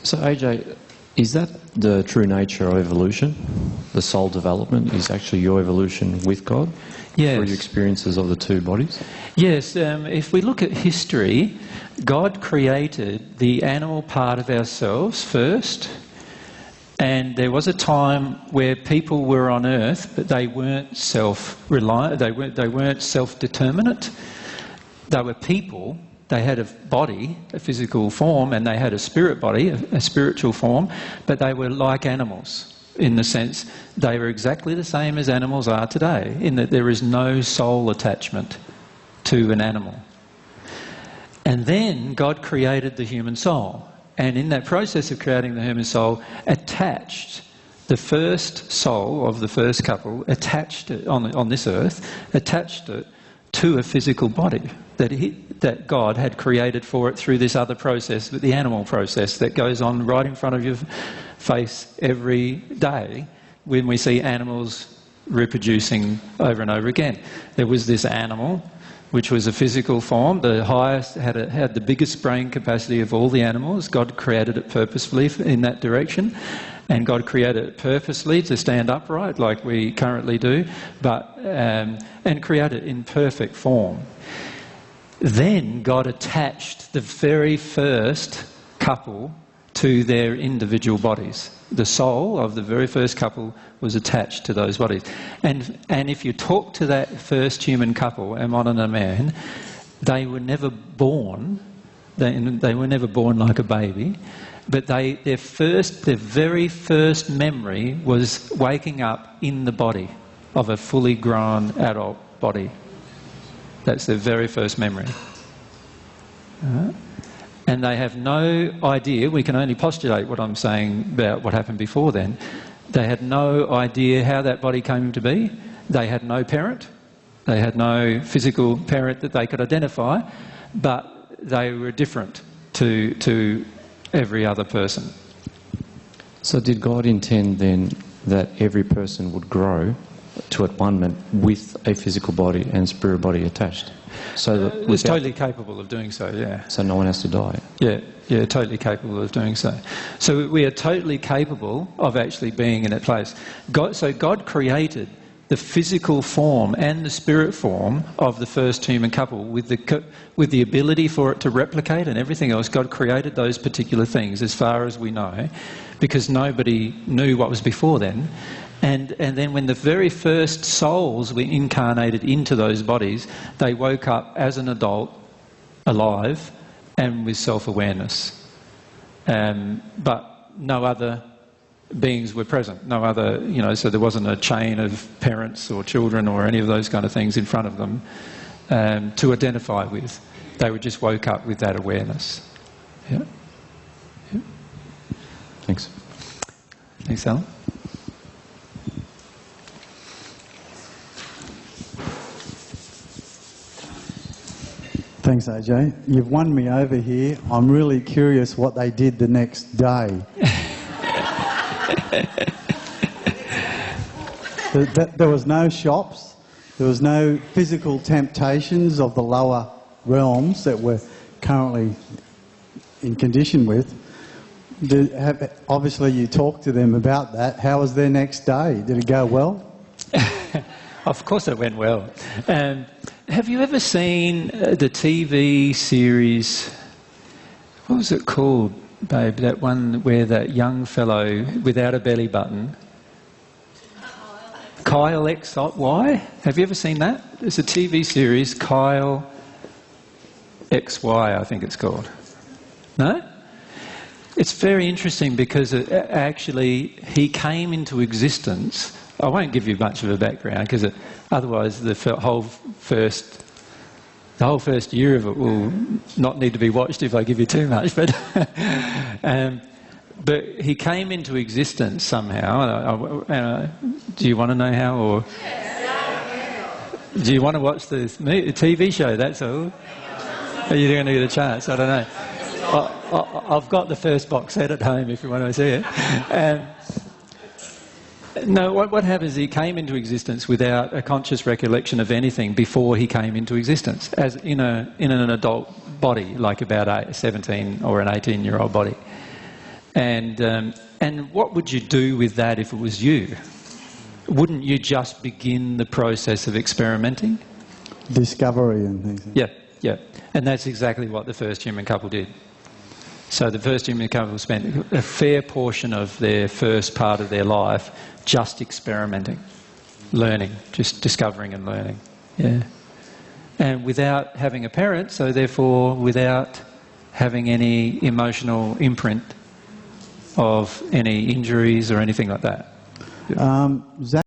So AJ, is that the true nature of evolution? The soul development is actually your evolution with God? Yes. Through your experiences of the two bodies? Yes, if we look at history, God created the animal part of ourselves first, and there was a time where people were on earth, but they weren't self-reliant, they weren't self-determinate. They were people. They had a body, a physical form, and they had a spirit body, a spiritual form, but they were like animals in the sense they were exactly the same as animals are today, in that there is no soul attachment to an animal. And then God created the human soul, and in that process of creating the human soul, attached the first soul of the first couple, attached it on this earth, attached it to a physical body that God had created for it through this other process, the animal process that goes on right in front of your face every day when we see animals reproducing over and over again. There was this animal which was a physical form, the highest, had the biggest brain capacity of all the animals. God created it purposefully in that direction, and God created it purposely to stand upright like we currently do, but and created it in perfect form. Then God attached the very first couple to their individual bodies. The soul of the very first couple was attached to those bodies. And if you talk to that first human couple, a man and a man, they were never born. They were never born like a baby. But their very first memory was waking up in the body of a fully grown adult body. That's their very first memory. And they have no idea, we can only postulate what I'm saying about what happened before then. They had no idea how that body came to be. They had no parent. They had no physical parent that they could identify, but they were different to every other person. So did God intend then that every person would grow to at one moment with a physical body and spirit body attached? So that it's totally capable of doing so, yeah. So no one has to die? Yeah, totally capable of doing so. So we are totally capable of actually being in that place. God created the physical form and the spirit form of the first human couple with the ability for it to replicate and everything else. God created those particular things as far as we know, because nobody knew what was before then. And then when the very first souls were incarnated into those bodies, they woke up as an adult, alive, and with self-awareness. But no other beings were present. No other, so there wasn't a chain of parents or children or any of those kind of things in front of them to identify with. They just woke up with that awareness. Yeah. Thanks. Thanks, Alan. Thanks, AJ. You've won me over here. I'm really curious what they did the next day. There was no shops. There was no physical temptations of the lower realms that we're currently in condition with. Obviously, you talked to them about that. How was their next day? Did it go well? Of course it went well. Have you ever seen the TV series, what was it called, babe, that one where that young fellow without a belly button, Kyle XY? Have you ever seen that? It's a TV series, Kyle XY, I think it's called. No? It's very interesting because he came into existence. I won't give you much of a background because otherwise the whole first year of it will not need to be watched if I give you too much. But but he came into existence somehow. Do you want to know how, or do you want to watch the TV show? That's all. Are you going to get a chance? I don't know. I've got the first box set at home if you want to see it. No, what happens is he came into existence without a conscious recollection of anything before he came into existence, as in an adult body, like about a 17 or an 18-year-old body. And what would you do with that if it was you? Wouldn't you just begin the process of experimenting? Discovery and things. Yeah, yeah. And that's exactly what the first human couple did. So the first human couple spent a fair portion of their first part of their life just experimenting, learning, just discovering and learning. Yeah. And without having a parent, so therefore without having any emotional imprint of any injuries or anything like that. Zach